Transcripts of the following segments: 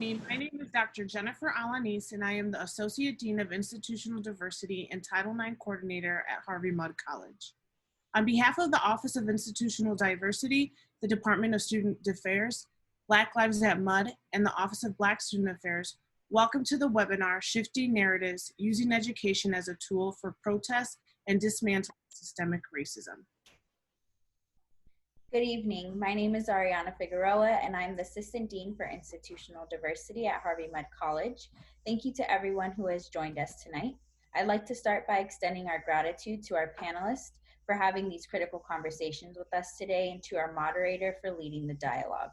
My name is Dr. Jennifer Alanis, and I am the Associate Dean of Institutional Diversity and Title IX Coordinator at Harvey Mudd College. On behalf of the Office of Institutional Diversity, the Department of Student Affairs, Black Lives at Mudd, and the Office of Black Student Affairs, welcome to the webinar, Shifting Narratives, Using Education as a Tool for Protest and Dismantling Systemic Racism. Good evening. My name is Ariana Figueroa, and I'm the Assistant Dean for Institutional Diversity at Harvey Mudd College. Thank you to everyone who has joined us tonight. I'd like to start by extending our gratitude to our panelists for having these critical conversations with us today, and to our moderator for leading the dialogue.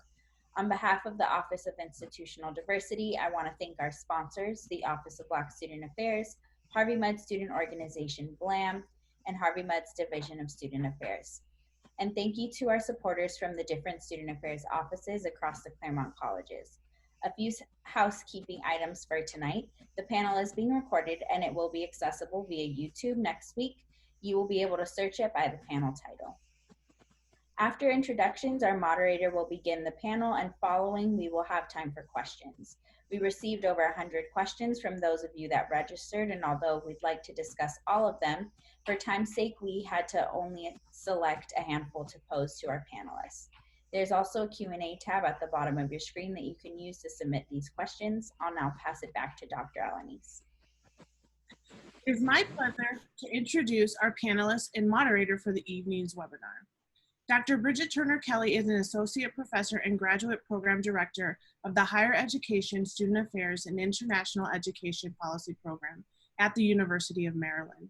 On behalf of the Office of Institutional Diversity, I want to thank our sponsors, the Office of Black Student Affairs, Harvey Mudd Student Organization BLAM, and Harvey Mudd's Division of Student Affairs. And thank you to our supporters from the different student affairs offices across the Claremont colleges. A few housekeeping items for tonight. The panel is being recorded and it will be accessible via YouTube next week. You will be able to search it by the panel title. After introductions, our moderator will begin the panel, and following, we will have time for questions. We received over 100 questions from those of you that registered, and although we'd like to discuss all of them, for time's sake, we had to only select a handful to pose to our panelists. There's also a Q&A tab at the bottom of your screen that you can use to submit these questions. I'll now pass it back to Dr. Alanis. It is my pleasure to introduce our panelist and moderator for the evening's webinar. Dr. Bridget Turner Kelly is an Associate Professor and Graduate Program Director of the Higher Education, Student Affairs, and International Education Policy Program at the University of Maryland.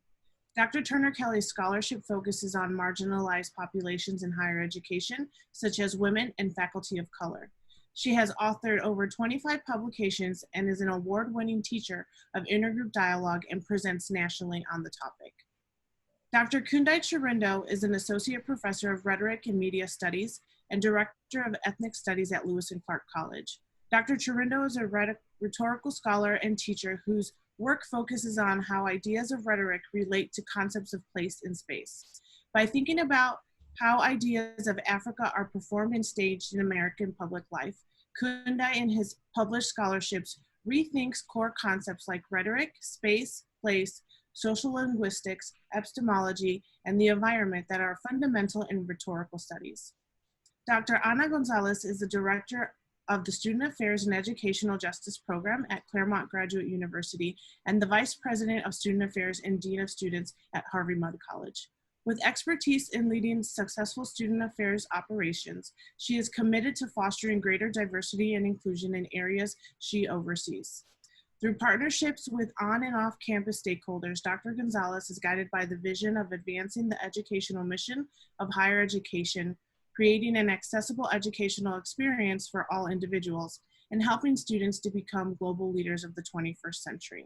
Dr. Turner Kelly's scholarship focuses on marginalized populations in higher education, such as women and faculty of color. She has authored over 25 publications and is an award-winning teacher of intergroup dialogue and presents nationally on the topic. Dr. Kundai Chirindo is an Associate Professor of Rhetoric and Media Studies and Director of Ethnic Studies at Lewis and Clark College. Dr. Chirindo is a rhetorical scholar and teacher whose work focuses on how ideas of rhetoric relate to concepts of place and space. By thinking about how ideas of Africa are performed and staged in American public life, Kundai and his published scholarships rethinks core concepts like rhetoric, space, place, social linguistics, epistemology, and the environment that are fundamental in rhetorical studies. Dr. Ana Gonzalez is the Director of the Student Affairs and Educational Justice Program at Claremont Graduate University and the Vice President of Student Affairs and Dean of Students at Harvey Mudd College. With expertise in leading successful student affairs operations, she is committed to fostering greater diversity and inclusion in areas she oversees. Through partnerships with on and off campus stakeholders, Dr. Gonzalez is guided by the vision of advancing the educational mission of higher education, creating an accessible educational experience for all individuals, and helping students to become global leaders of the 21st century.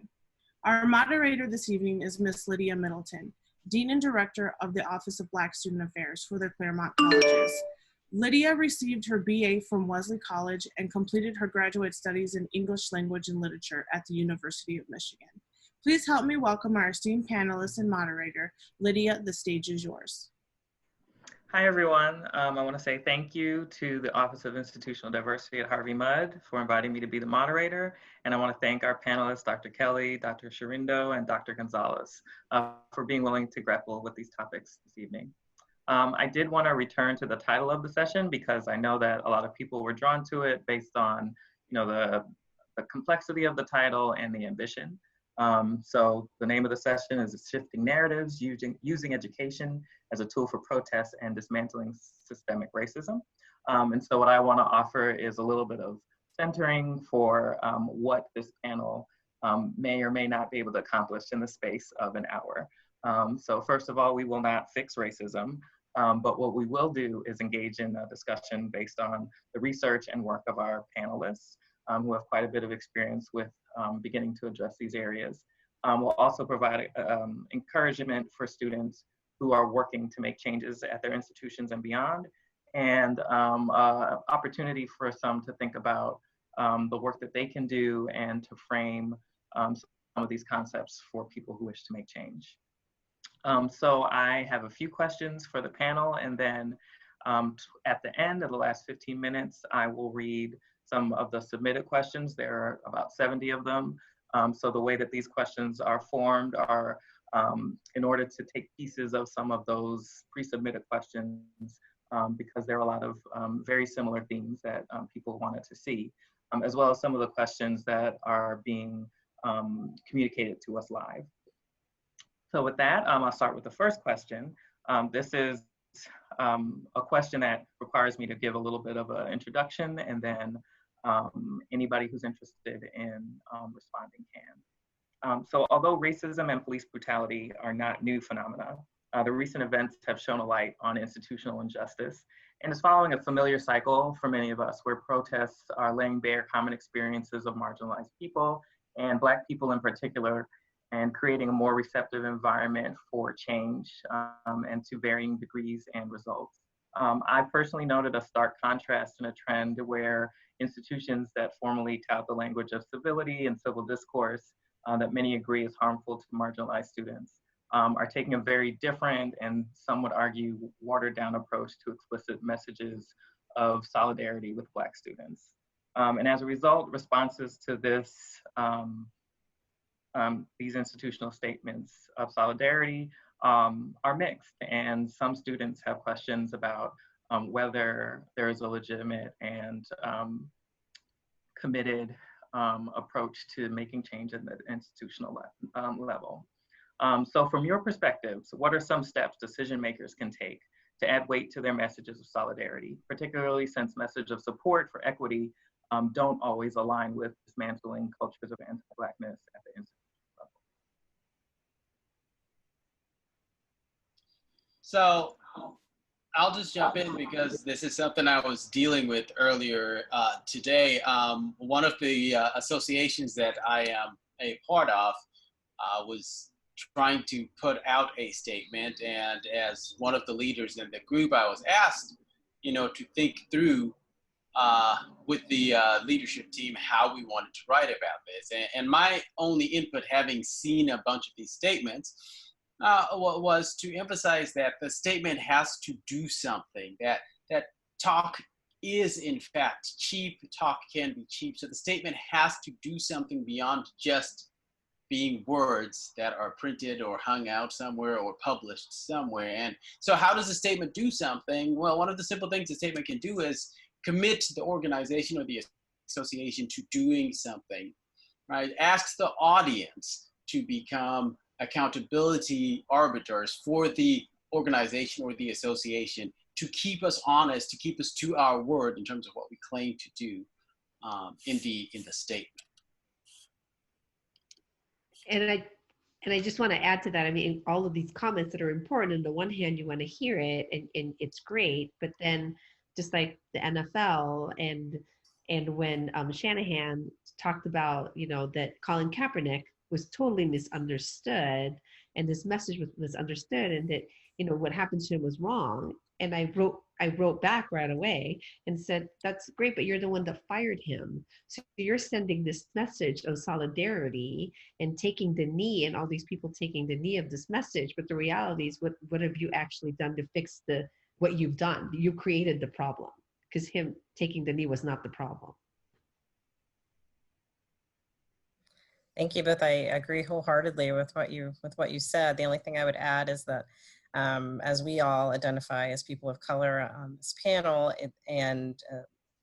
Our moderator this evening is Ms. Lydia Middleton, Dean and Director of the Office of Black Student Affairs for the Claremont Colleges. Lydia received her BA from Wesley College and completed her graduate studies in English language and literature at the University of Michigan. Please help me welcome our esteemed panelist and moderator. Lydia, the stage is yours. Hi, everyone. I want to say thank you to the Office of Institutional Diversity at Harvey Mudd for inviting me to be the moderator. And I want to thank our panelists, Dr. Kelly, Dr. Chirindo, and Dr. Gonzalez for being willing to grapple with these topics this evening. I did want to return to the title of the session because I know that a lot of people were drawn to it based on, the complexity of the title and the ambition. So the name of the session is Shifting Narratives, Using Education as a Tool for Protest and Dismantling Systemic Racism. And so what I want to offer is a little bit of centering for what this panel may or may not be able to accomplish in the space of an hour. So first of all, we will not fix racism, but what we will do is engage in a discussion based on the research and work of our panelists who have quite a bit of experience with beginning to address these areas. We'll also provide encouragement for students who are working to make changes at their institutions and beyond, and opportunity for some to think about the work that they can do and to frame some of these concepts for people who wish to make change. So I have a few questions for the panel, and then at the end of the last 15 minutes, I will read some of the submitted questions. There are about 70 of them. So the way that these questions are formed are in order to take pieces of some of those pre-submitted questions, because there are a lot of very similar themes that people wanted to see, as well as some of the questions that are being communicated to us live. So with that, I'll start with the first question. This is a question that requires me to give a little bit of an introduction, and then anybody who's interested in responding can. So although racism and police brutality are not new phenomena, the recent events have shown a light on institutional injustice, and is following a familiar cycle for many of us, where protests are laying bare common experiences of marginalized people, and Black people in particular, and creating a more receptive environment for change, and to varying degrees and results. I personally noted a stark contrast in a trend where institutions that formally tout the language of civility and civil discourse that many agree is harmful to marginalized students are taking a very different, and some would argue watered down, approach to explicit messages of solidarity with Black students. And as a result, responses to this, these institutional statements of solidarity are mixed, and some students have questions about whether there is a legitimate and committed approach to making change at the institutional level. So from your perspectives, what are some steps decision makers can take to add weight to their messages of solidarity, particularly since message of support for equity don't always align with dismantling cultures of anti-Blackness at the institutional level? So I'll just jump in because this is something I was dealing with earlier today. One of the associations that I am a part of was trying to put out a statement, and as one of the leaders in the group, I was asked, to think through with the leadership team how we wanted to write about this. And my only input, having seen a bunch of these statements, was to emphasize that the statement has to do something, that talk is in fact cheap, talk can be cheap. So the statement has to do something beyond just being words that are printed or hung out somewhere or published somewhere. And so how does a statement do something? Well, one of the simple things a statement can do is commit the organization or the association to doing something, right? Asks the audience to become accountability arbiters for the organization or the association, to keep us honest, to keep us to our word in terms of what we claim to do in the statement. And I just want to add to that. I mean, all of these comments that are important. On the one hand, you want to hear it, and it's great. But then, just like the NFL and when Shanahan talked about, that Colin Kaepernick was totally misunderstood, and this message was misunderstood, and that what happened to him was wrong. And I wrote back right away and said, that's great, but you're the one that fired him. So you're sending this message of solidarity and taking the knee, and all these people taking the knee of this message. But the reality is, what have you actually done to fix what you've done? You created the problem, because him taking the knee was not the problem. Thank you both. I agree wholeheartedly with what you said. The only thing I would add is that as we all identify as people of color on this panel, and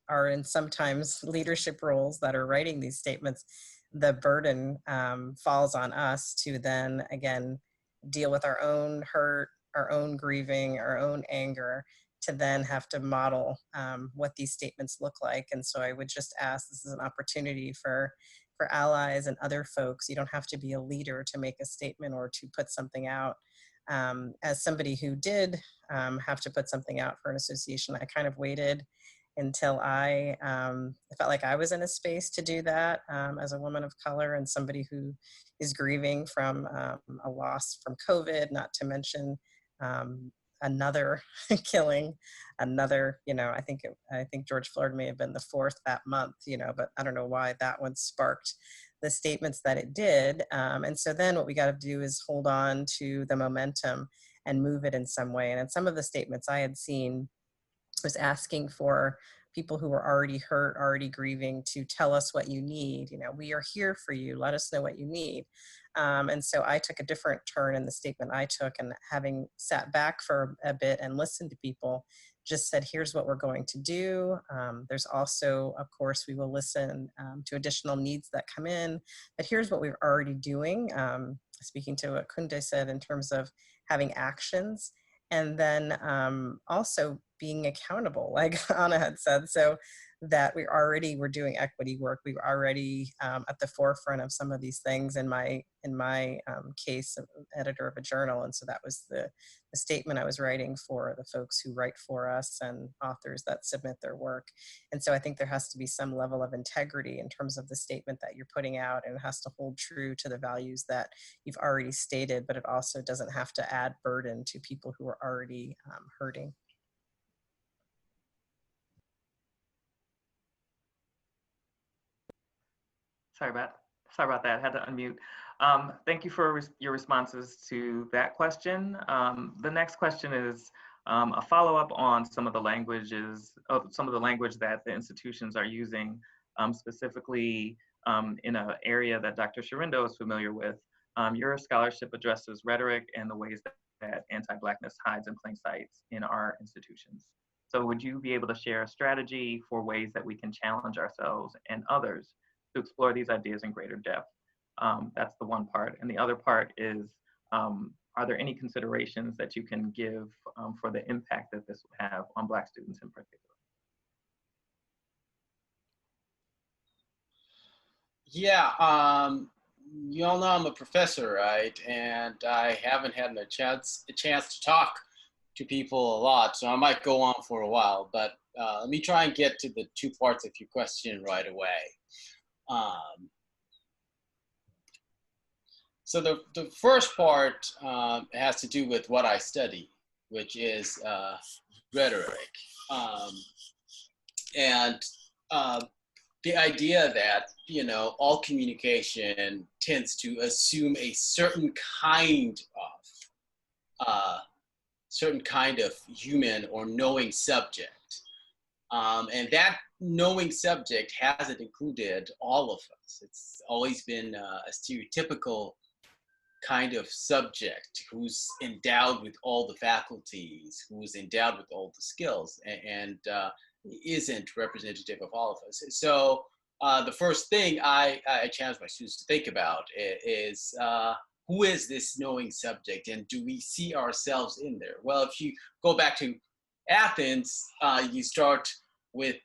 are in sometimes leadership roles that are writing these statements, the burden falls on us to then again deal with our own hurt, our own grieving, our own anger, to then have to model what these statements look like. And so I would just ask, this is an opportunity for allies and other folks. You don't have to be a leader to make a statement or to put something out. As somebody who did have to put something out for an association, I kind of waited until I felt like I was in a space to do that as a woman of color and somebody who is grieving from a loss from COVID, not to mention another killing, another, I think George Floyd may have been the fourth that month, but I don't know why that one sparked the statements that it did. And so then what we got to do is hold on to the momentum and move it in some way. And in some of the statements I had seen was asking for people who are already hurt, already grieving, to tell us what you need. You know, we are here for you. Let us know what you need. And so I took a different turn in the statement I took, and having sat back for a bit and listened to people, just said, here's what we're going to do. There's also, of course, we will listen to additional needs that come in, but here's what we're already doing. Speaking to what Kunde said in terms of having actions, and then also being accountable, like Anna had said, so that we're doing equity work. We were already at the forefront of some of these things in my case, editor of a journal. And so that was the statement I was writing for the folks who write for us and authors that submit their work. And so I think there has to be some level of integrity in terms of the statement that you're putting out, and it has to hold true to the values that you've already stated, but it also doesn't have to add burden to people who are already hurting. Sorry about that. I had to unmute. Thank you for your responses to that question. The next question is a follow-up on some of the language that the institutions are using, specifically in an area that Dr. Shirindo is familiar with. Your scholarship addresses rhetoric and the ways that anti-Blackness hides in plain sight in our institutions. So would you be able to share a strategy for ways that we can challenge ourselves and others to explore these ideas in greater depth? That's the one part. And the other part is, are there any considerations that you can give for the impact that this would have on Black students in particular? Yeah, you all know I'm a professor, right? And I haven't had a chance to talk to people a lot, so I might go on for a while, but let me try and get to the two parts of your question right away. So the first part has to do with what I study, which is rhetoric. And the idea that, you know, all communication tends to assume a certain kind of human or knowing subject. And that knowing subject hasn't included all of us. It's always been a stereotypical kind of subject who's endowed with all the faculties, who's endowed with all the skills, and isn't representative of all of us. So the first thing I challenge my students to think about is who is this knowing subject, and do we see ourselves in there? Well, if you go back to Athens, you start with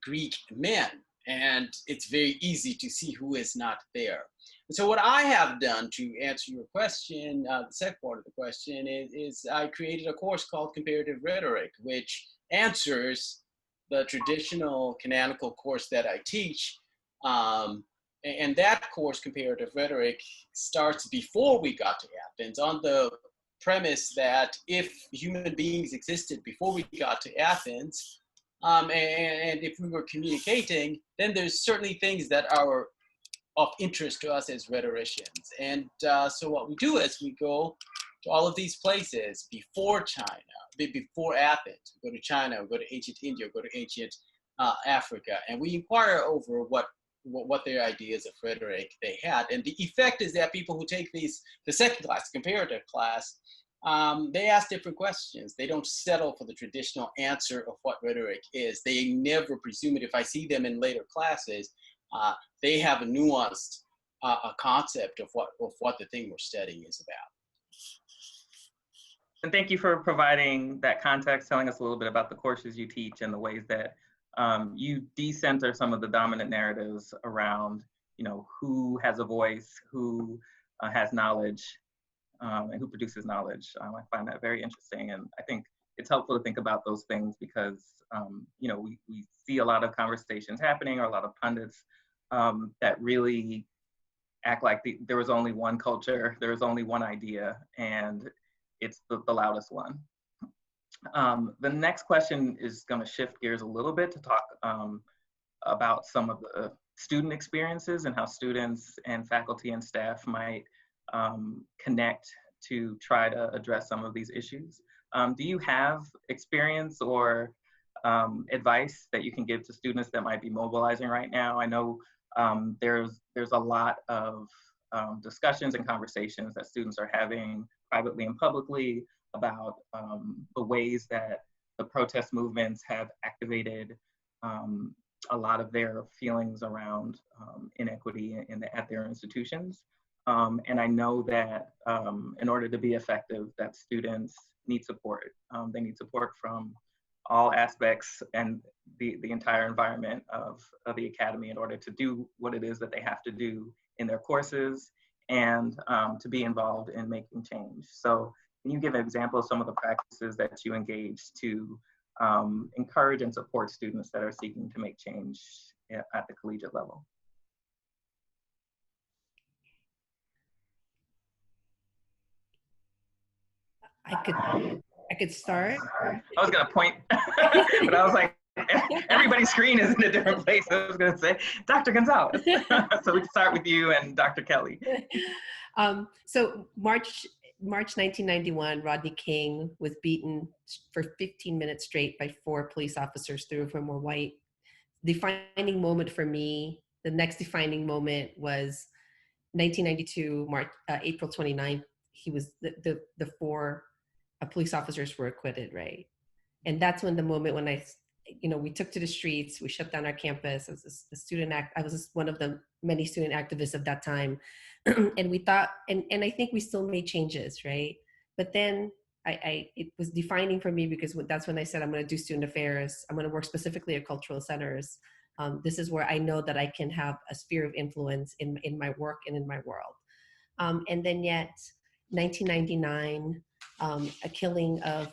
Greek men, and it's very easy to see who is not there. And so what I have done to answer your question, the second part of the question, is I created a course called Comparative Rhetoric, which answers the traditional canonical course that I teach. And that course, Comparative Rhetoric, starts before we got to Athens, on the premise that if human beings existed before we got to Athens, and if we were communicating, then there's certainly things that are of interest to us as rhetoricians. And so what we do is we go to all of these places before China, before Athens. We go to China, we go to ancient India, we go to ancient Africa, and we inquire over what their ideas of rhetoric they had. And the effect is that people who take the second class, comparative class, they ask different questions. They don't settle for the traditional answer of what rhetoric is. They never presume it. If I see them in later classes, they have a nuanced a concept of what the thing we're studying is about. And thank you for providing that context, telling us a little bit about the courses you teach and the ways that you decenter some of the dominant narratives around, you know, who has a voice, who has knowledge, and who produces knowledge. I find that very interesting, and I think it's helpful to think about those things because, you know, we see a lot of conversations happening, or a lot of pundits that really act like there was only one culture, there was only one idea, and it's the loudest one. The next question is going to shift gears a little bit to talk about some of the student experiences and how students and faculty and staff might connect to try to address some of these issues. Do you have experience or advice that you can give to students that might be mobilizing right now? I know there's a lot of discussions and conversations that students are having privately and publicly about the ways that the protest movements have activated a lot of their feelings around inequity at their institutions. And I know that in order to be effective, that students need support. They need support from all aspects and the entire environment of the academy in order to do what it is that they have to do in their courses and to be involved in making change. So can you give an example of some of the practices that you engage to encourage and support students that are seeking to make change at the collegiate level? I could start. I was gonna point, but I was like, everybody's screen is in a different place. I was gonna say, Dr. Gonzalez. So we can start with you and Dr. Kelly. So March 1991, Rodney King was beaten for 15 minutes straight by 4 police officers, 3 of whom were white. Defining moment for me, the next defining moment was 1992, April 29th. He was the 4 police officers were acquitted, right? And that's when the moment when we took to the streets, we shut down our campus. I was one of the many student activists of that time. And we thought, and I think we still made changes, right? But then it was defining for me because that's when I said, I'm going to do student affairs. I'm going to work specifically at cultural centers. This is where I know that I can have a sphere of influence in my work and in my world. And then yet 1999, a killing of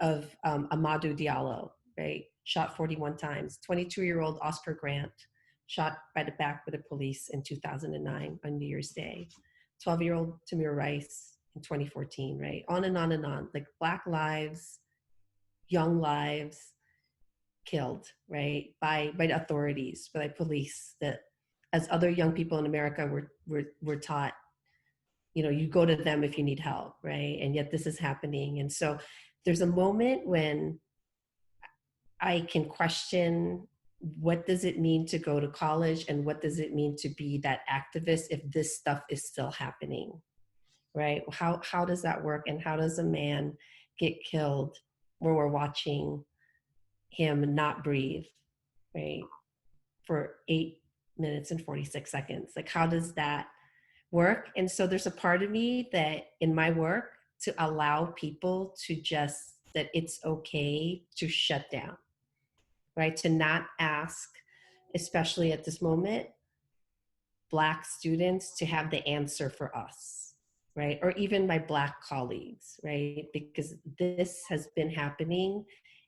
Amadou Diallo, right? Shot 41 times. 22-year-old Oscar Grant shot by the back by the police in 2009 on New Year's Day. 12-year-old Tamir Rice in 2014, right? On and on and on. Like Black lives, young lives killed, right? By the authorities, by police, that as other young people in America were taught, you go to them if you need help, right? And yet this is happening. And so there's a moment when I can question, what does it mean to go to college and what does it mean to be that activist if this stuff is still happening, right? How does that work? And how does a man get killed when we're watching him not breathe, right? For 8 minutes and 46 seconds. Like, how does that work? And so there's a part of me that in my work to allow people to that it's okay to shut down, right? To not ask, especially at this moment, Black students to have the answer for us, right? Or even my Black colleagues, right? Because this has been happening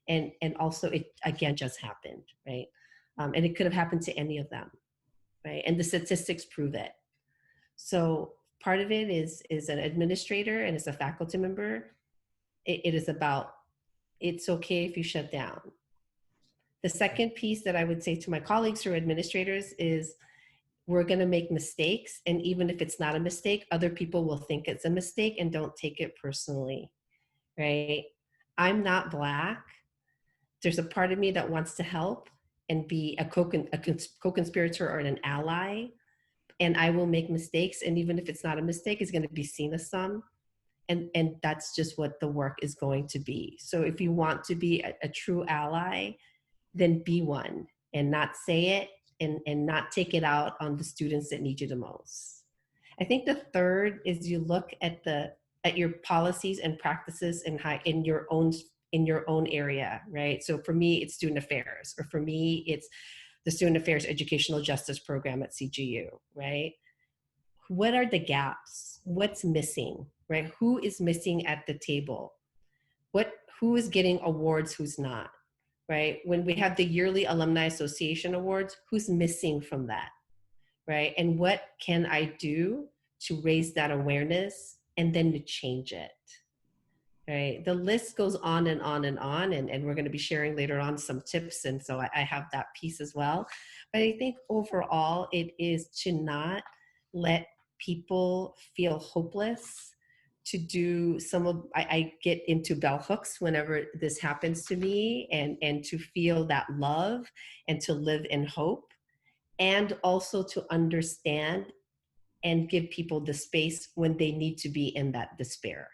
and also it again just happened, right? And it could have happened to any of them, right? And the statistics prove it. So part of it is an administrator and as a faculty member, it is about, it's okay if you shut down. The second piece that I would say to my colleagues who are administrators is, we're going to make mistakes. And even if it's not a mistake, other people will think it's a mistake and don't take it personally, right? I'm not Black. There's a part of me that wants to help and be a co-conspirator or an ally. And I will make mistakes. And even if it's not a mistake, it's going to be seen as some. And that's just what the work is going to be. So if you want to be a true ally, then be one and not say it and not take it out on the students that need you the most. I think the third is you look at your policies and practices in your own area, right? So for me, it's student affairs, or for me, it's the Student Affairs Educational Justice Program at CGU, right? What are the gaps? What's missing, right? Who is missing at the table? Who is getting awards, who's not, right? When we have the yearly Alumni Association Awards, who's missing from that, right? And what can I do to raise that awareness and then to change it, right? The list goes on and on and on, and we're going to be sharing later on some tips, and so I have that piece as well. But I think overall, it is to not let people feel hopeless to do some of, I get into bell hooks whenever this happens to me, and to feel that love and to live in hope, and also to understand and give people the space when they need to be in that despair.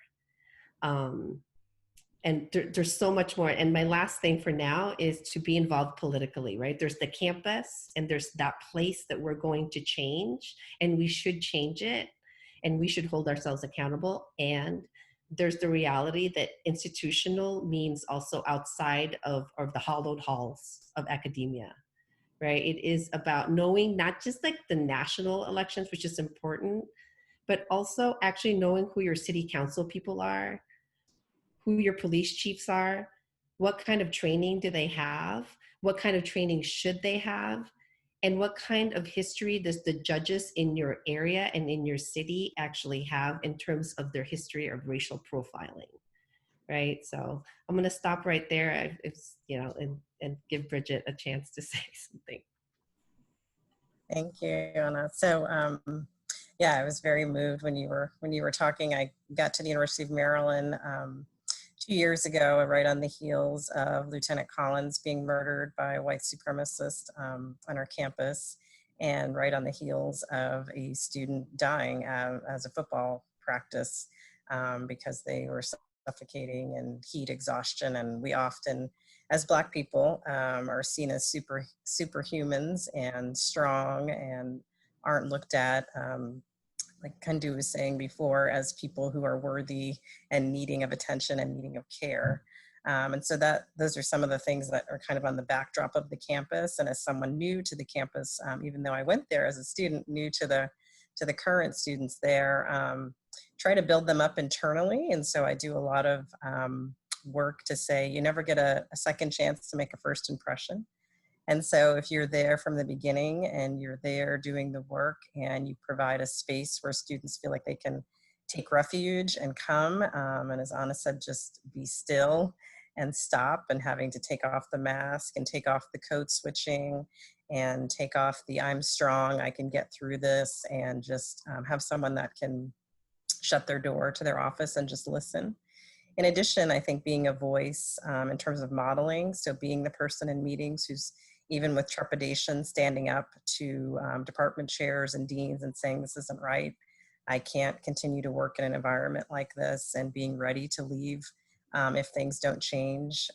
And there's so much more. And my last thing for now is to be involved politically, right? There's the campus, and there's that place that we're going to change, and we should change it, and we should hold ourselves accountable. And there's the reality that institutional means also outside of the hallowed halls of academia, right? It is about knowing not just like the national elections, which is important, but also actually knowing who your city council people are, who your police chiefs are, what kind of training do they have, what kind of training should they have, and what kind of history does the judges in your area and in your city actually have in terms of their history of racial profiling, right? So I'm going to stop right there, and give Bridget a chance to say something. Thank you, Anna. So, yeah, I was very moved when you were talking. I got to the University of Maryland 2 years ago, right on the heels of Lieutenant Collins being murdered by a white supremacist on our campus, and right on the heels of a student dying as a football practice because they were suffocating and heat exhaustion. And we often, as Black people, are seen as superhumans and strong, and aren't looked at, like Kundu was saying before, as people who are worthy and needing of attention and needing of care. And so those are some of the things that are kind of on the backdrop of the campus. And as someone new to the campus, even though I went there as a student, new to the current students there, try to build them up internally. And so I do a lot of work to say, you never get a second chance to make a first impression. And so if you're there from the beginning and you're there doing the work, and you provide a space where students feel like they can take refuge and come, and as Anna said, just be still and stop, and having to take off the mask and take off the code switching and take off the I'm strong, I can get through this, and just have someone that can shut their door to their office and just listen. In addition, I think being a voice in terms of modeling, so being the person in meetings who's, even with trepidation, standing up to department chairs and deans and saying, this isn't right, I can't continue to work in an environment like this, and being ready to leave if things don't change.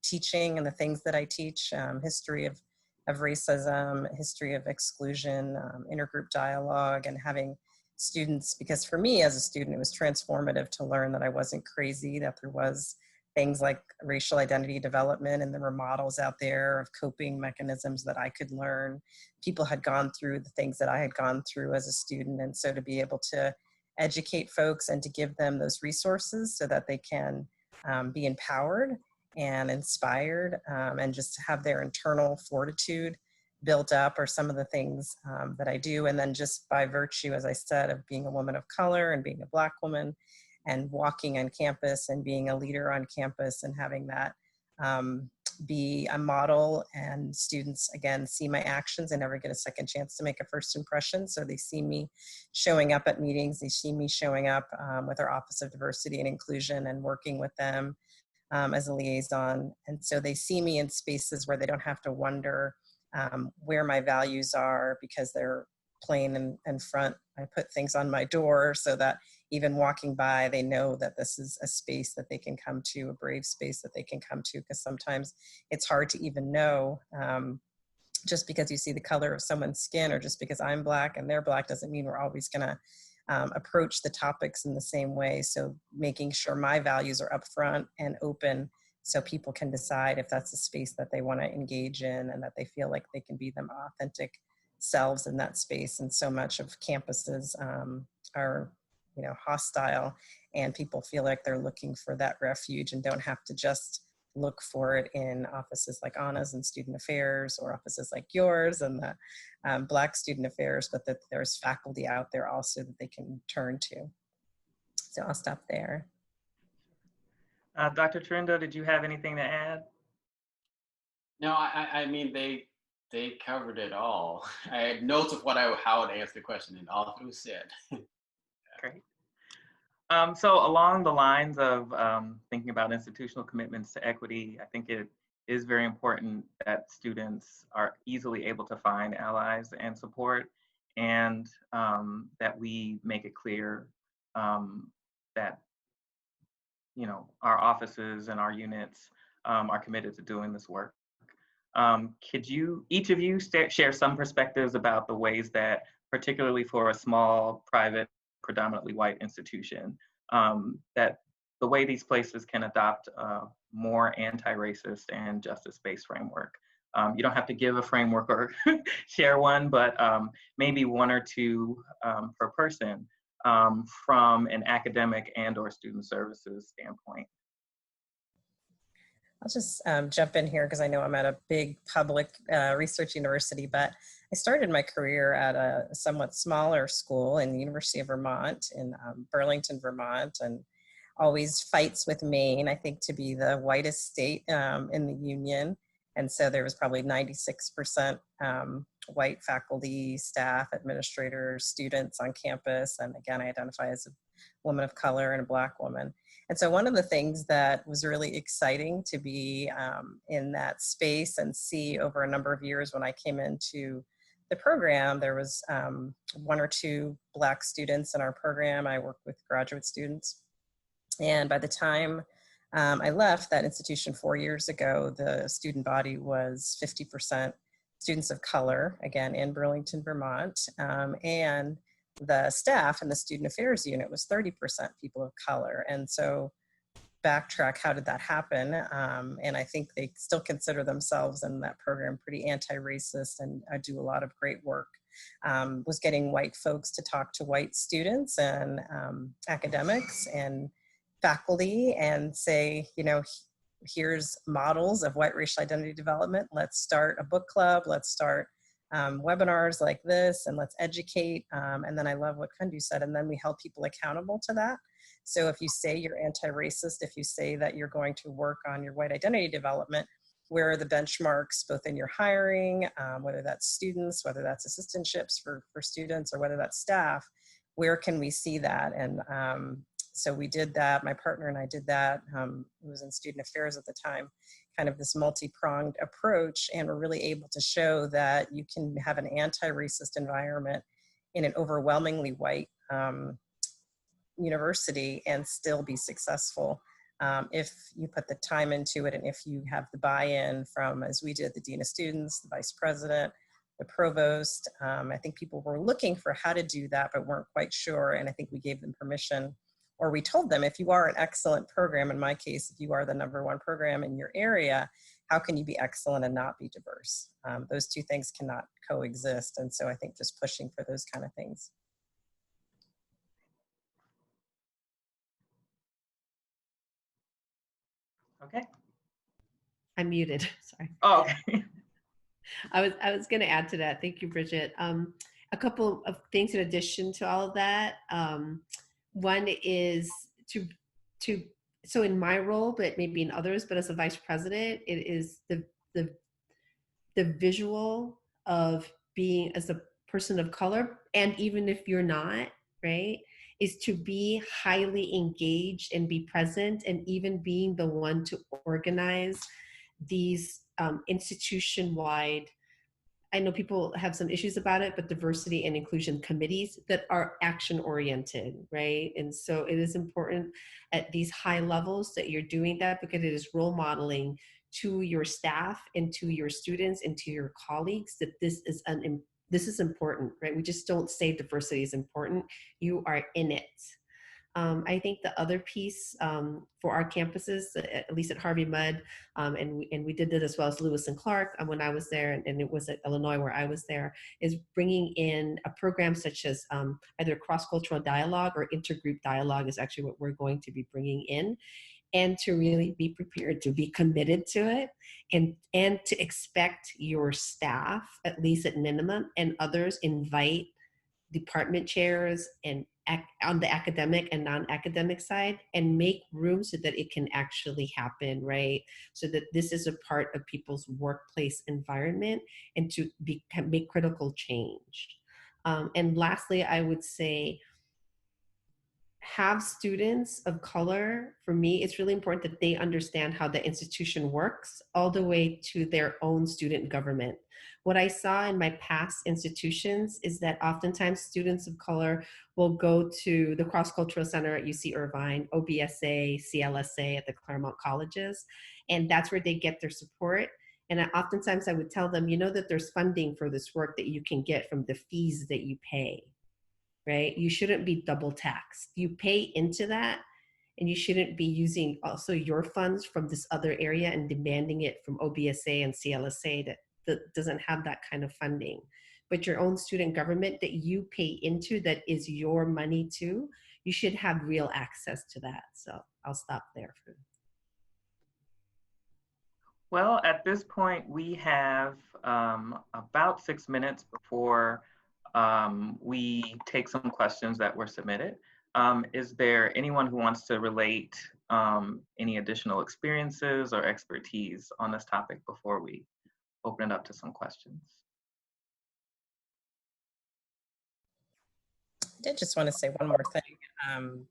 Teaching and the things that I teach, history of racism, history of exclusion, intergroup dialogue, and having students, because for me as a student, it was transformative to learn that I wasn't crazy, that there was things like racial identity development, and there were models out there of coping mechanisms that I could learn. People had gone through the things that I had gone through as a student. And so to be able to educate folks and to give them those resources so that they can be empowered and inspired, and just have their internal fortitude built up, are some of the things that I do. And then just by virtue, as I said, of being a woman of color and being a Black woman, and walking on campus and being a leader on campus, and having that be a model, and students, again, see my actions and never get a second chance to make a first impression. So they see me showing up at meetings, they see me showing up with our Office of Diversity and Inclusion and working with them as a liaison. And so they see me in spaces where they don't have to wonder where my values are, because they're plain and front. I put things on my door so that even walking by, they know that this is a space that they can come to, a brave space that they can come to, because sometimes it's hard to even know, just because you see the color of someone's skin, or just because I'm Black and they're Black, doesn't mean we're always gonna approach the topics in the same way. So making sure my values are upfront and open, so people can decide if that's a space that they want to engage in, and that they feel like they can be them authentic selves in that space. And so much of campuses are, hostile, and people feel like they're looking for that refuge and don't have to just look for it in offices like Anna's and Student Affairs, or offices like yours and the Black Student Affairs, but that there's faculty out there also that they can turn to. So I'll stop there. Dr. Trindo, did you have anything to add? No, I mean, they covered it all. I had notes of how I would answer the question, and all it was said. Great. So along the lines of thinking about institutional commitments to equity, I think it is very important that students are easily able to find allies and support, and that we make it clear that our offices and our units are committed to doing this work. Could each of you, share some perspectives about the ways that, particularly for a small, private, predominantly white institution, that the way these places can adopt a more anti-racist and justice-based framework? You don't have to give a framework or share one, but maybe one or two per person from an academic and/or student services standpoint. I'll just jump in here because I know I'm at a big public research university, but I started my career at a somewhat smaller school in the University of Vermont in Burlington, Vermont, and always fights with Maine, I think, to be the whitest state in the union. And so there was probably 96% white faculty, staff, administrators, students on campus. And again, I identify as a woman of color and a Black woman. And so one of the things that was really exciting to be in that space and see over a number of years when I came into the program, there was one or two Black students in our program. I work with graduate students. And by the time I left that institution 4 years ago, the student body was 50% students of color, again, in Burlington, Vermont. And the staff in the student affairs unit was 30% people of color. And so backtrack, how did that happen? And I think they still consider themselves in that program pretty anti-racist and do a lot of great work. Was getting white folks to talk to white students and academics and faculty and say, here's models of white racial identity development. Let's start a book club. Let's start webinars like this, and let's educate. And then I love what Kundu said, and then we held people accountable to that. So if you say you're anti-racist, if you say that you're going to work on your white identity development, where are the benchmarks, both in your hiring, whether that's students, whether that's assistantships for students, or whether that's staff, where can we see that? And so we did that. My partner and I did that. It was in student affairs at the time, kind of this multi-pronged approach. And we're really able to show that you can have an anti-racist environment in an overwhelmingly white university and still be successful if you put the time into it, and if you have the buy-in from, as we did, the dean of students, the vice president, the provost. I think people were looking for how to do that, but weren't quite sure. And I think we gave them permission, or we told them, if you are an excellent program, in my case, if you are the #1 program in your area, how can you be excellent and not be diverse? Those two things cannot coexist. And so I think just pushing for those kind of things. Okay. I'm muted, sorry. Oh, okay. I was going to add to that. Thank you, Bridget. A couple of things in addition to all of that. One is so in my role, but maybe in others, but as a vice president, it is the visual of being as a person of color, and even if you're not, right, is to be highly engaged and be present, and even being the one to organize these institution-wide, I know people have some issues about it, but diversity and inclusion committees that are action oriented, right? And so it is important at these high levels that you're doing that, because it is role modeling to your staff and to your students and to your colleagues that this is important, right? We just don't say diversity is important. You are in it. I think the other piece for our campuses, at least at Harvey Mudd, and we did this as well as Lewis and Clark when I was there, and it was at Illinois where I was there, is bringing in a program such as either cross-cultural dialogue or intergroup dialogue is actually what we're going to be bringing in, and to really be prepared to be committed to it, and to expect your staff, at least at minimum, and others invite department chairs and on the academic and non-academic side, and make room so that it can actually happen, right? So that this is a part of people's workplace environment, and to make critical change. And lastly, I would say have students of color, for me, it's really important that they understand how the institution works all the way to their own student government. What I saw in my past institutions is that oftentimes students of color will go to the Cross Cultural Center at UC Irvine, OBSA, CLSA at the Claremont colleges, and that's where they get their support. And oftentimes I would tell them, you know that there's funding for this work that you can get from the fees that you pay, right? You shouldn't be double taxed. You pay into that, and you shouldn't be using also your funds from this other area and demanding it from OBSA and CLSA that doesn't have that kind of funding. But your own student government that you pay into, that is your money too, you should have real access to that. So I'll stop there. Well, at this point, we have about 6 minutes before we take some questions that were submitted. Is there anyone who wants to relate any additional experiences or expertise on this topic before we open it up to some questions? I did just want to say one more thing.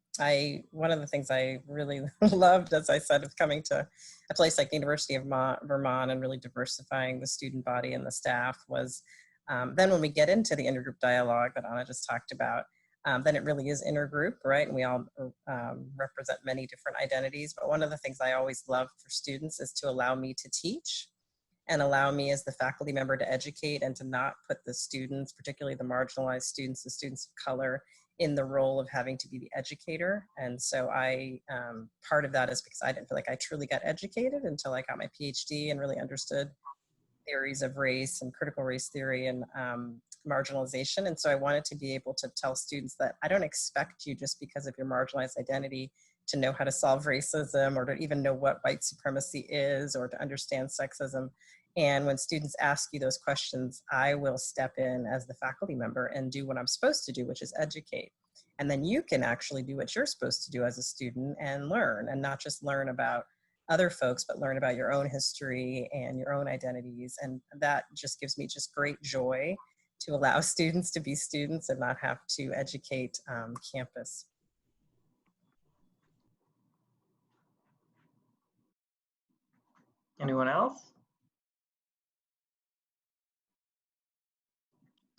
One of the things I really loved, as I said, of coming to a place like the University of Vermont and really diversifying the student body and the staff was then when we get into the intergroup dialogue that Anna just talked about, then it really is intergroup, right? And we all represent many different identities. But one of the things I always love for students is to allow me to teach and allow me as the faculty member to educate and to not put the students, particularly the marginalized students, the students of color, in the role of having to be the educator. And so part of that is because I didn't feel like I truly got educated until I got my PhD and really understood theories of race and critical race theory and marginalization. And so I wanted to be able to tell students that I don't expect you, just because of your marginalized identity, to know how to solve racism or to even know what white supremacy is or to understand sexism. And when students ask you those questions, I will step in as the faculty member and do what I'm supposed to do, which is educate. And then you can actually do what you're supposed to do as a student and learn, and not just learn about other folks, but learn about your own history and your own identities. And that just gives me just great joy to allow students to be students and not have to educate campus. Anyone else?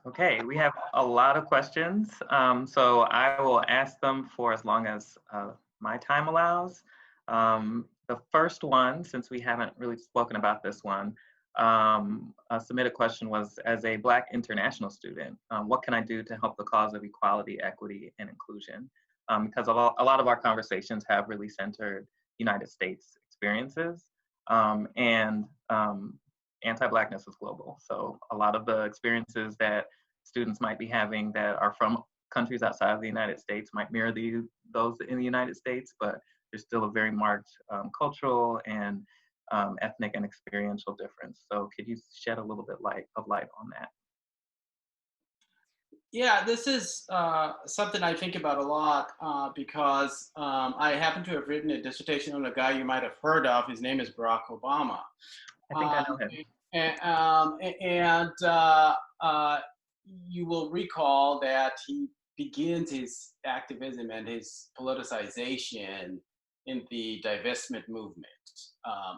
Okay, we have a lot of questions, so I will ask them for as long as my time allows. The first one, since we haven't really spoken about this one, a submitted question was, as a Black international student, what can I do to help the cause of equality, equity, and inclusion? Because a lot of our conversations have really centered United States experiences, and anti-Blackness is global. So a lot of the experiences that students might be having that are from countries outside of the United States might mirror those in the United States, but there's still a very marked cultural and ethnic and experiential difference. So could you shed a little bit of light on that? Yeah, this is something I think about a lot because I happen to have written a dissertation on a guy you might have heard of. His name is Barack Obama. I think I know him. And you will recall that he begins his activism and his politicization in the divestment movement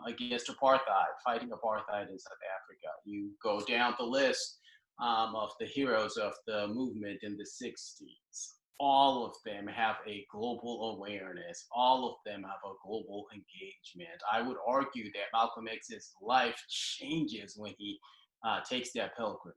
against apartheid, fighting apartheid in South Africa. You go down the list of the heroes of the movement in the 60s. All of them have a global awareness. All of them have a global engagement. I would argue that Malcolm X's life changes when he takes that pilgrimage.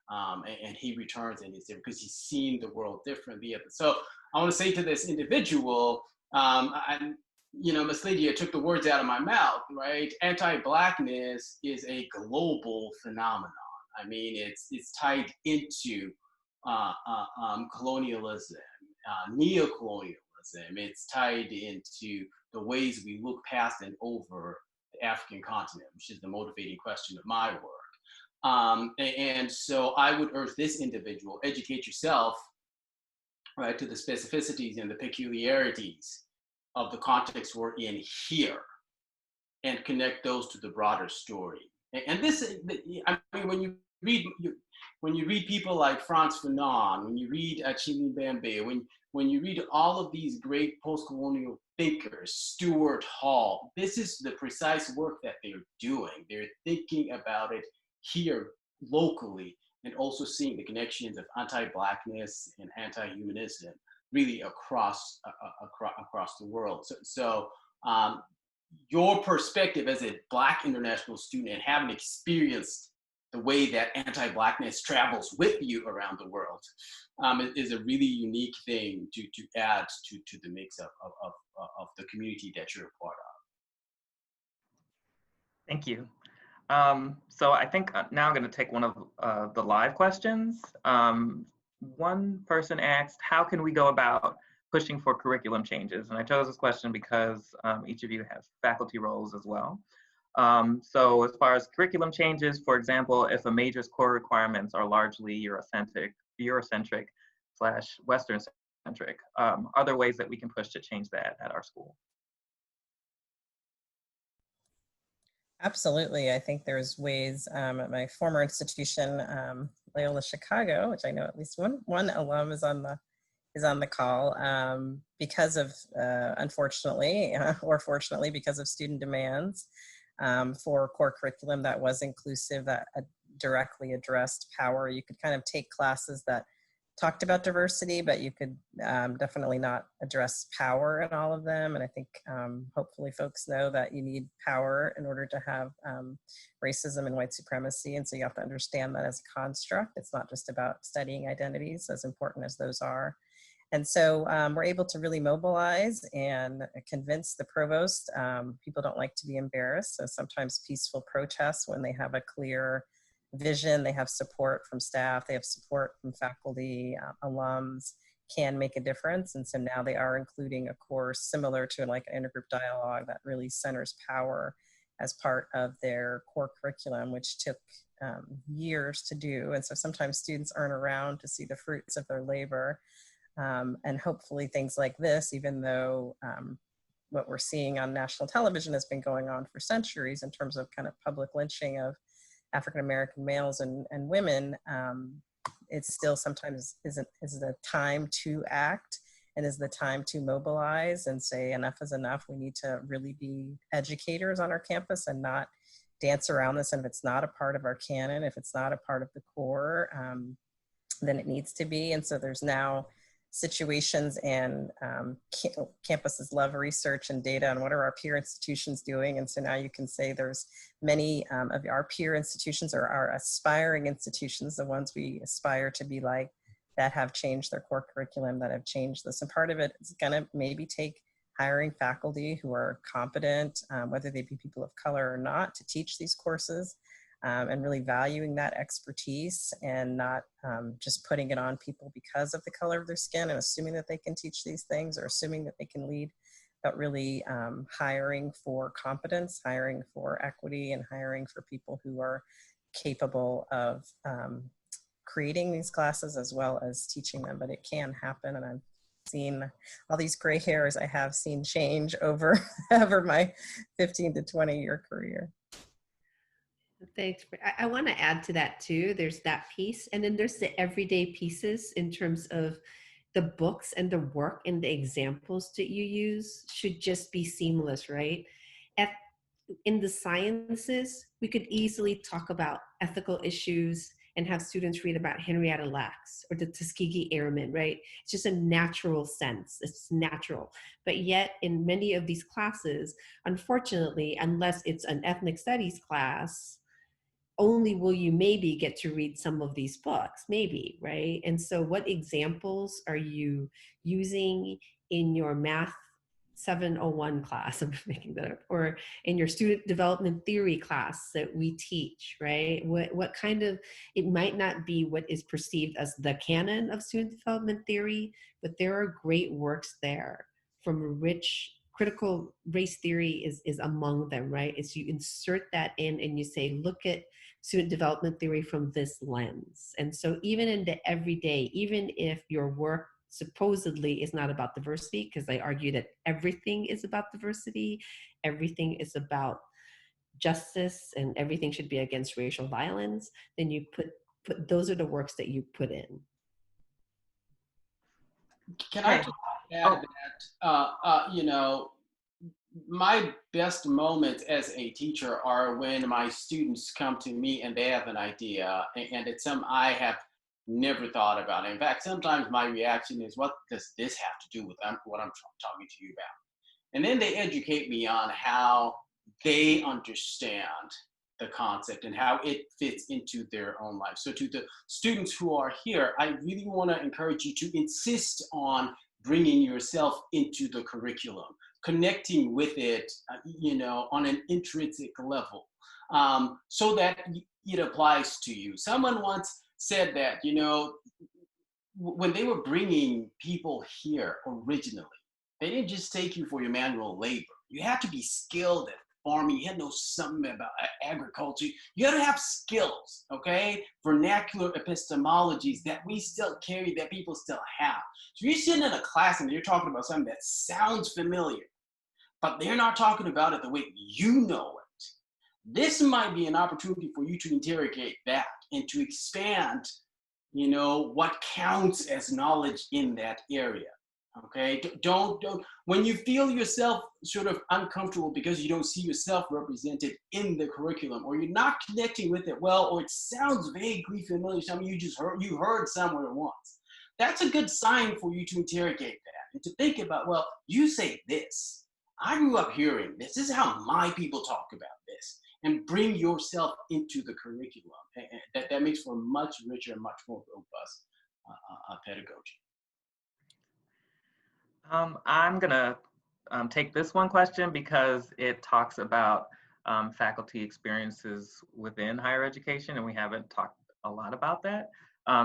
And he returns and he's there because he's seen the world differently. So I want to say to this individual, Ms. Lydia took the words out of my mouth, right? Anti-Blackness is a global phenomenon. I mean, it's tied into colonialism, neocolonialism. It's tied into the ways we look past and over the African continent, which is the motivating question of my work. And so I would urge this individual, educate yourself, right, to the specificities and the peculiarities of the context we're in here, and connect those to the broader story. And this, I mean, when you read people like Frantz Fanon, when you read Achille Mbembe, when you read all of these great post-colonial thinkers, Stuart Hall, this is the precise work that they're doing. They're thinking about it here locally and also seeing the connections of anti-Blackness and anti-humanism really across the world. So your perspective as a Black international student and having experienced the way that anti-Blackness travels with you around the world is a really unique thing to add to the mix of the community that you're a part of. Thank you. So I think now I'm going to take one of the live questions. One person asked, how can we go about pushing for curriculum changes? And I chose this question because each of you has faculty roles as well. So as far as curriculum changes, for example, if a major's core requirements are largely Eurocentric / Western centric, are there ways that we can push to change that at our school? Absolutely. I think there's ways at my former institution, Loyola Chicago, which I know at least one alum is on the call, because of, unfortunately, or fortunately, because of student demands for core curriculum that was inclusive, that directly addressed power. You could kind of take classes that talked about diversity, but you could definitely not address power in all of them. And I think hopefully folks know that you need power in order to have racism and white supremacy. And so you have to understand that as a construct. It's not just about studying identities, as important as those are. And so we're able to really mobilize and convince the provost. People don't like to be embarrassed. So sometimes peaceful protests, when they have a clear vision, they have support from staff, they have support from faculty, alums, can make a difference. And so now they are including a course similar to like an intergroup dialogue that really centers power as part of their core curriculum, which took years to do. And so sometimes students aren't around to see the fruits of their labor. And hopefully things like this, even though what we're seeing on national television has been going on for centuries in terms of kind of public lynching of African-American males and women, it still sometimes is the time to act and is the time to mobilize and say enough is enough. We need to really be educators on our campus and not dance around this. And if it's not a part of our canon, if it's not a part of the core, then it needs to be. And so there's now situations, and campuses love research and data on what are our peer institutions doing. And so now you can say there's many of our peer institutions or our aspiring institutions, the ones we aspire to be like, that have changed their core curriculum, that have changed this. And part of it is gonna maybe take hiring faculty who are competent, whether they be people of color or not, to teach these courses. And really valuing that expertise and not just putting it on people because of the color of their skin and assuming that they can teach these things or assuming that they can lead, but really hiring for competence, hiring for equity, and hiring for people who are capable of creating these classes as well as teaching them. But it can happen, and I've seen all these gray hairs I have seen change over my 15 to 20-year career. Thanks. I want to add to that too. There's that piece, and then there's the everyday pieces in terms of the books and the work and the examples that you use should just be seamless, right? In the sciences, we could easily talk about ethical issues and have students read about Henrietta Lacks or the Tuskegee Airmen, right? It's just a natural sense. It's natural. But yet in many of these classes, unfortunately, unless it's an ethnic studies class, only will you maybe get to read some of these books, maybe, right? And so what examples are you using in your math 701 class, I'm making that up, or in your student development theory class that we teach, right? What kind of, it might not be what is perceived as the canon of student development theory, but there are great works there from a rich, critical race theory is among them, right? It's you insert that in and you say, look at student development theory from this lens. And so even in the everyday, even if your work supposedly is not about diversity, because I argue that everything is about diversity, everything is about justice, and everything should be against racial violence, then you put those are the works that you put in. Can I Hey. just add that, my best moments as a teacher are when my students come to me and they have an idea and it's something I have never thought about. In fact, sometimes my reaction is, what does this have to do with what I'm talking to you about? And then they educate me on how they understand the concept and how it fits into their own life. So to the students who are here, I really want to encourage you to insist on bringing yourself into the curriculum, connecting with it, on an intrinsic level, so that it applies to you. Someone once said that, when they were bringing people here originally, they didn't just take you for your manual labor. You had to be skilled at farming. You had to know something about agriculture. You had to have skills, okay? Vernacular epistemologies that we still carry, that people still have. So you're sitting in a class and you're talking about something that sounds familiar, but they're not talking about it the way you know it. This might be an opportunity for you to interrogate that and to expand, what counts as knowledge in that area. Okay, don't when you feel yourself sort of uncomfortable because you don't see yourself represented in the curriculum, or you're not connecting with it well, or it sounds vaguely familiar, something you heard somewhere once. That's a good sign for you to interrogate that and to think about, well, you say this. I grew up hearing this. This is how my people talk about this, and bring yourself into the curriculum. And that makes for a much richer and much more robust pedagogy. I'm gonna take this one question because it talks about faculty experiences within higher education, and we haven't talked a lot about that.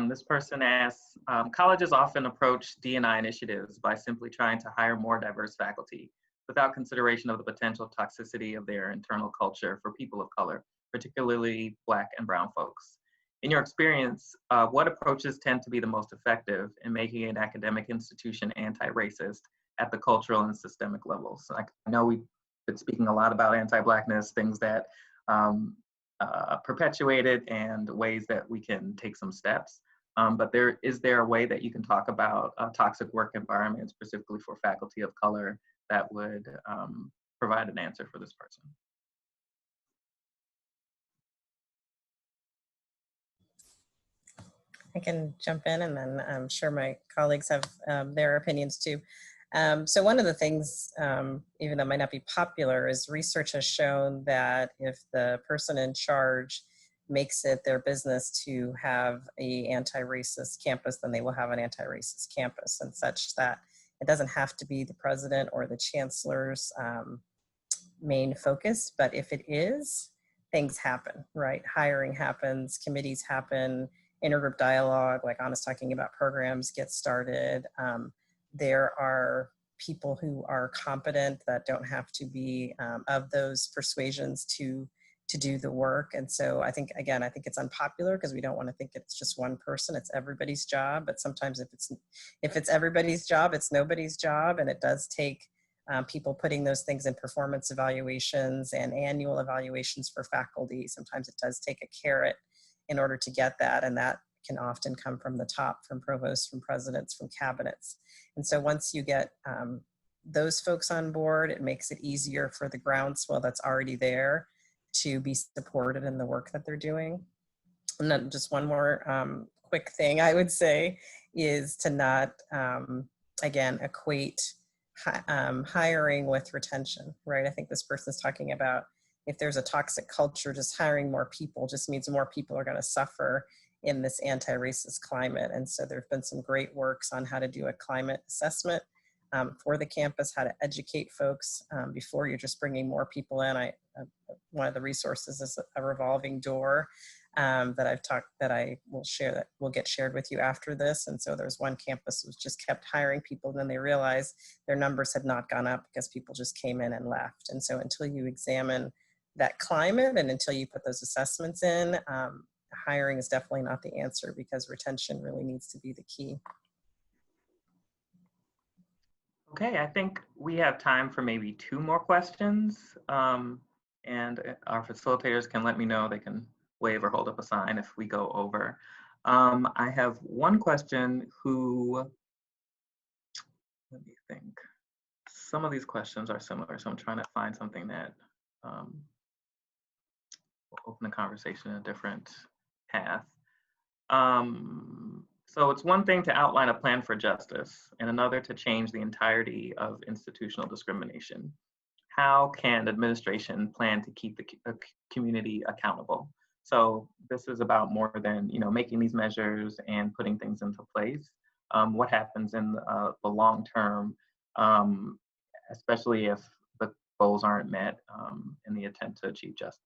This person asks, colleges often approach D&I initiatives by simply trying to hire more diverse faculty without consideration of the potential toxicity of their internal culture for people of color, particularly Black and Brown folks. In your experience, what approaches tend to be the most effective in making an academic institution anti-racist at the cultural and systemic levels? I know we've been speaking a lot about anti-Blackness, things that perpetuate it, and ways that we can take some steps. But is there a way that you can talk about toxic work environments, specifically for faculty of color, that would provide an answer for this person? I can jump in, and then I'm sure my colleagues have their opinions too. So one of the things, even though it might not be popular, is research has shown that if the person in charge makes it their business to have an anti-racist campus, then they will have an anti-racist campus, and such that it doesn't have to be the president or the chancellor's main focus, but if it is, things happen, right? Hiring happens, committees happen, intergroup dialogue, like Anna's talking about, programs get started. There are people who are competent that don't have to be of those persuasions to do the work. And so I think, again, I think it's unpopular because we don't want to think it's just one person, it's everybody's job. But sometimes if it's everybody's job, it's nobody's job. And it does take people putting those things in performance evaluations and annual evaluations for faculty. Sometimes it does take a carrot in order to get that. And that can often come from the top, from provosts, from presidents, from cabinets. And so once you get those folks on board, it makes it easier for the groundswell that's already there to be supported in the work that they're doing. And then just one more quick thing I would say is to not, again, equate hiring with retention, right? I think this person is talking about if there's a toxic culture, just hiring more people just means more people are going to suffer in this anti-racist climate. And so there have been some great works on how to do a climate assessment for the campus, how to educate folks before you're just bringing more people in. One of the resources is a revolving door that I will share, that will get shared with you after this. And so there's one campus who just kept hiring people, and then they realized their numbers had not gone up because people just came in and left. And so until you examine that climate and until you put those assessments in, hiring is definitely not the answer, because retention really needs to be the key. Okay, I think we have time for maybe 2 more questions. And our facilitators can let me know. They can wave or hold up a sign if we go over. I have one question who think some of these questions are similar, so I'm trying to find something that will open the conversation in a different path. So it's one thing to outline a plan for justice and another to change the entirety of institutional discrimination. How can administration plan to keep the community accountable? So this is about more than, you know, making these measures and putting things into place. What happens in the long term, especially if the goals aren't met in the attempt to achieve justice?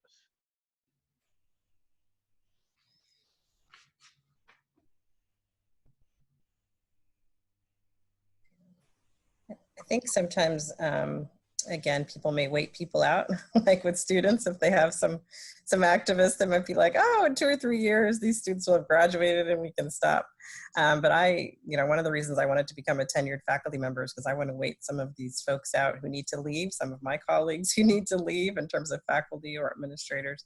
I think sometimes, again, people may wait people out, like with students, if they have some activists that might be like, oh, in 2 or 3 years, these students will have graduated and we can stop. But one of the reasons I wanted to become a tenured faculty member is because I want to wait some of these folks out who need to leave, some of my colleagues who need to leave in terms of faculty or administrators.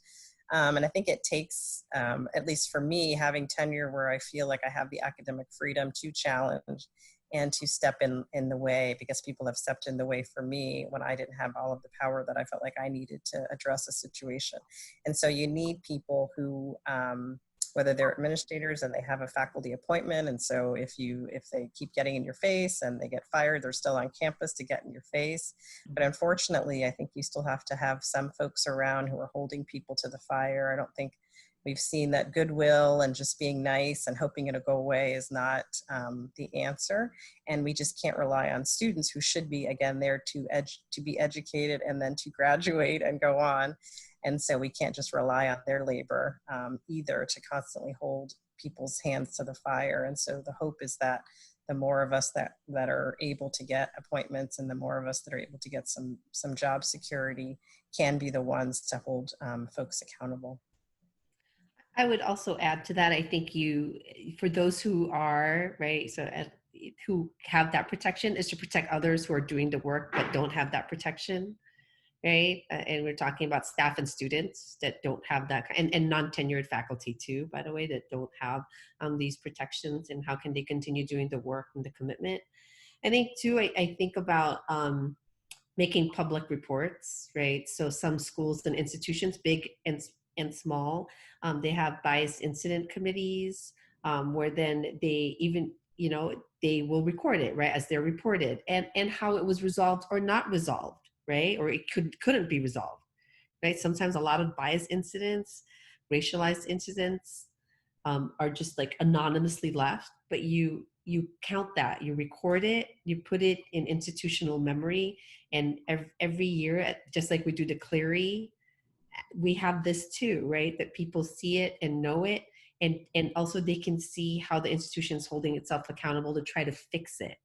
And I think it takes, at least for me, having tenure where I feel like I have the academic freedom to challenge and to step in the way, because people have stepped in the way for me when I didn't have all of the power that I felt like I needed to address a situation. And so you need people who, whether they're administrators and they have a faculty appointment, and so if they keep getting in your face and they get fired, they're still on campus to get in your face. But unfortunately, I think you still have to have some folks around who are holding people to the fire. I don't think we've seen that goodwill and just being nice and hoping it'll go away is not the answer. And we just can't rely on students who should be, again, there to be educated and then to graduate and go on. And so we can't just rely on their labor either to constantly hold people's hands to the fire. And so the hope is that the more of us that are able to get appointments and the more of us that are able to get some job security can be the ones to hold folks accountable. I would also add to that, I think for those who are, right, so who have that protection, is to protect others who are doing the work but don't have that protection, right? And we're talking about staff and students that don't have that, and non-tenured faculty too, by the way, that don't have these protections, and how can they continue doing the work and the commitment. I think too, I think about making public reports, right? So some schools and institutions, big and small, they have bias incident committees where then they even, they will record it, right, as they're reported, and how it was resolved or not resolved, right? Or it couldn't be resolved, right? Sometimes a lot of bias incidents, racialized incidents are just like anonymously left, but you count that, you record it, you put it in institutional memory, and every year, just like we do the Clery, we have this too, right? That people see it and know it, and also they can see how the institution is holding itself accountable to try to fix it.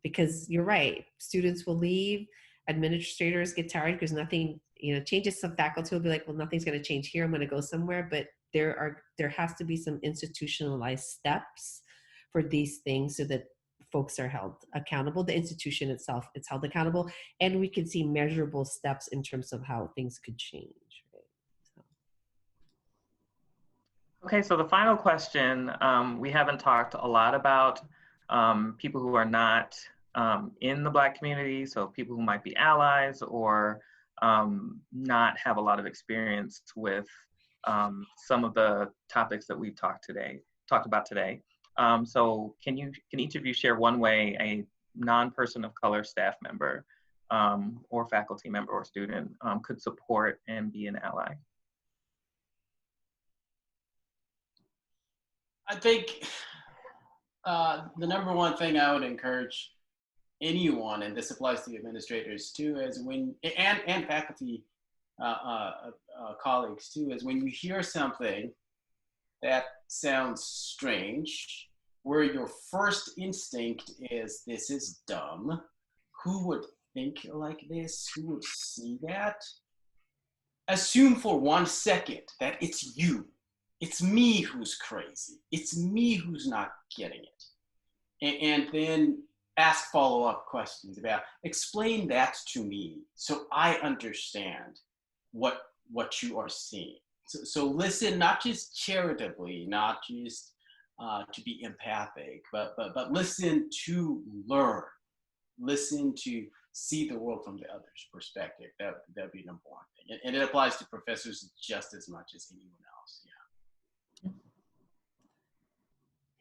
Because you're right, students will leave, administrators get tired because nothing, changes. Some faculty will be like, well, nothing's going to change here, I'm going to go somewhere. But there has to be some institutionalized steps for these things so that folks are held accountable. The institution itself is held accountable, and we can see measurable steps in terms of how things could change. Right? So. Okay, so the final question, we haven't talked a lot about people who are not in the Black community, so people who might be allies or not have a lot of experience with some of the topics that we've talked about today. So can each of you share one way a non-person of color staff member or faculty member or student could support and be an ally? I think the number one thing I would encourage anyone, and this applies to administrators too, is and faculty colleagues too, is when you hear something that sounds strange, where your first instinct is, this is dumb, who would think like this, who would see that? Assume for 1 second that it's you. It's me who's crazy. It's me who's not getting it. And then ask follow-up questions about, explain that to me so I understand what you are seeing. So listen, not just charitably, not just to be empathic, but listen to learn. listen, to see the world from the other's perspective. That'd be number one thing. And it applies to professors just as much as anyone else. Yeah.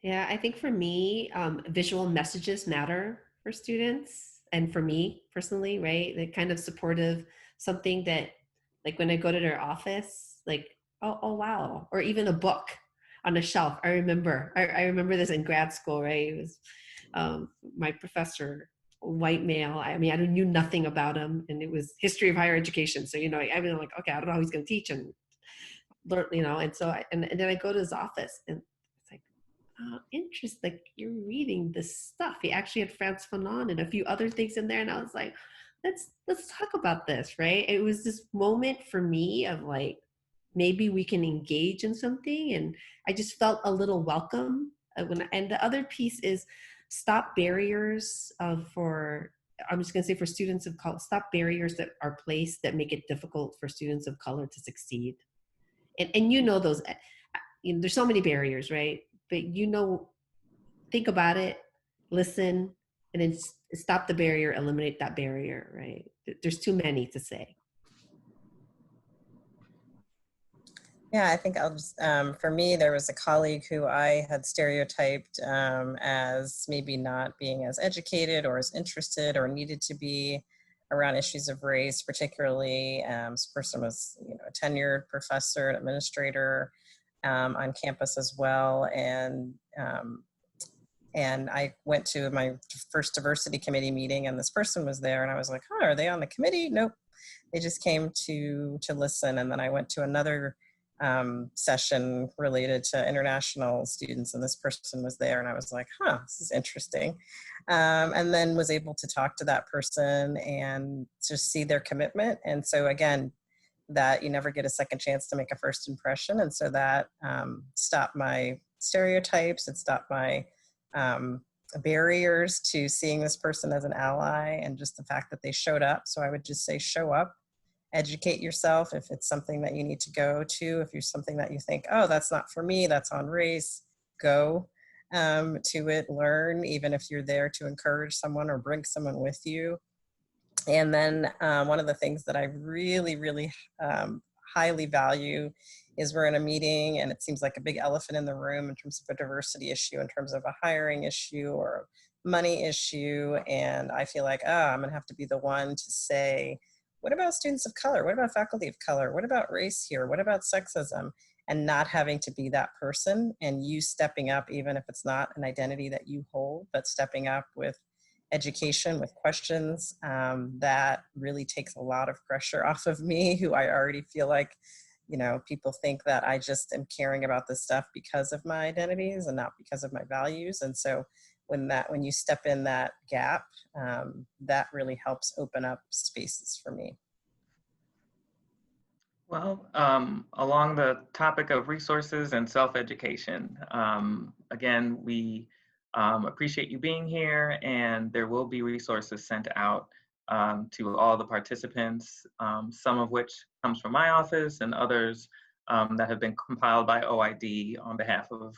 Yeah, I think for me, visual messages matter for students and for me personally, right? The kind of supportive, something that, like when I go to their office, like, oh wow, or even a book on a shelf. I remember this in grad school, right? It was my professor, white male. I mean, I knew nothing about him, and it was history of higher education. So I mean, like, okay, I don't know how he's going to teach and learn, and so and then I go to his office and it's like, interest, like you're reading this stuff. He actually had Frantz Fanon and a few other things in there, and I was like, let's talk about this, right? It was this moment for me of like, maybe we can engage in something, and I just felt a little welcome. And the other piece is stop barriers for. I'm just going to say for students of color, stop barriers that are placed that make it difficult for students of color to succeed. And those, there's so many barriers, right? But think about it, listen, and then stop the barrier, eliminate that barrier, right? There's too many to say. Yeah, I think I'll just, for me, there was a colleague who I had stereotyped as maybe not being as educated or as interested or needed to be around issues of race, particularly this person was, a tenured professor and administrator on campus as well. And I went to my first diversity committee meeting, and this person was there, and I was like, "Huh, are they on the committee?" Nope, they just came to listen. And then I went to another session related to international students, and this person was there, and I was like, "Huh, this is interesting," and then was able to talk to that person and just see their commitment. And so again, that you never get a second chance to make a first impression, and so that stopped my stereotypes. It stopped my barriers to seeing this person as an ally, and just the fact that they showed up. So I would just say, show up, educate yourself. If it's something that you need to go to, if you're something that you think, oh, that's not for me, that's on race, go to it, learn, even if you're there to encourage someone or bring someone with you. And then one of the things that I really, really highly value is we're in a meeting and it seems like a big elephant in the room in terms of a diversity issue, in terms of a hiring issue or a money issue. And I feel like, I'm gonna have to be the one to say, what about students of color? What about faculty of color? What about race here? What about sexism? And not having to be that person, and you stepping up, even if it's not an identity that you hold, but stepping up with education, with questions, that really takes a lot of pressure off of me, who I already feel like, people think that I just am caring about this stuff because of my identities and not because of my values. And so when you step in that gap, that really helps open up spaces for me. Well, along the topic of resources and self-education, again, we appreciate you being here, and there will be resources sent out to all the participants, some of which comes from my office and others that have been compiled by OID on behalf of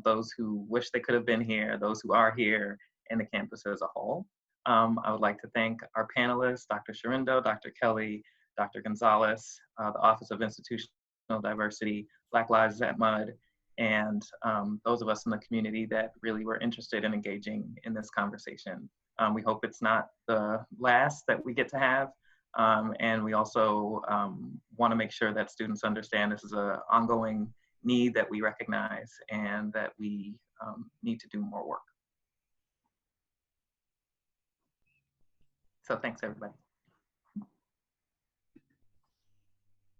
those who wish they could have been here, those who are here, and the campus as a whole. I would like to thank our panelists, Dr. Shirindo, Dr. Kelly, Dr. Gonzalez, the Office of Institutional Diversity, Black Lives at MUD, and those of us in the community that really were interested in engaging in this conversation. We hope it's not the last that we get to have, and we also want to make sure that students understand this is an ongoing need that we recognize and that we need to do more work. So thanks, everybody.